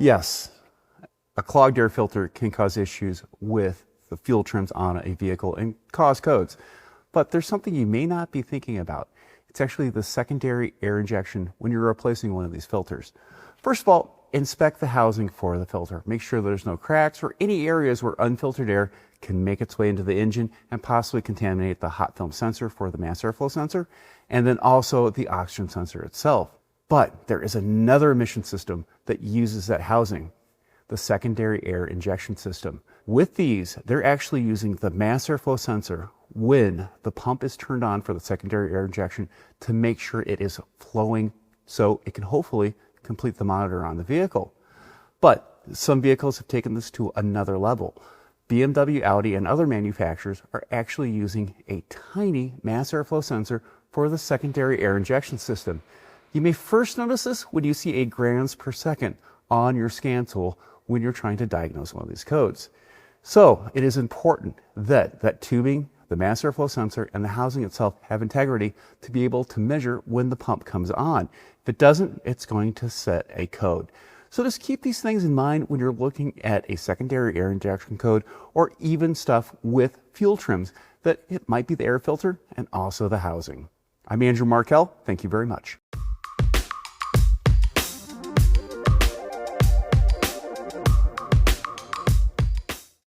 Yes, a clogged air filter can cause issues with the fuel trims on a vehicle and cause codes. But there's something you may not be thinking about. It's actually the secondary air injection when you're replacing one of these filters. First of all, inspect the housing for the filter. Make sure there's no cracks or any areas where unfiltered air can make its way into the engine and possibly contaminate the hot film sensor for the mass airflow sensor, and then also the oxygen sensor itself. But there is another emission system that uses that housing, the secondary air injection system. With these, they're actually using the mass airflow sensor when the pump is turned on for the secondary air injection to make sure it is flowing so it can hopefully complete the monitor on the vehicle. But some vehicles have taken this to another level. BMW, Audi, and other manufacturers are actually using a tiny mass airflow sensor for the secondary air injection system. You may first notice this when you see a grams per second on your scan tool when you're trying to diagnose one of these codes. So it is important that that tubing, the mass airflow sensor, and the housing itself have integrity to be able to measure when the pump comes on. If it doesn't, it's going to set a code. So just keep these things in mind when you're looking at a secondary air injection code or even stuff with fuel trims, that it might be the air filter and also the housing. I'm Andrew Markell. Thank you very much.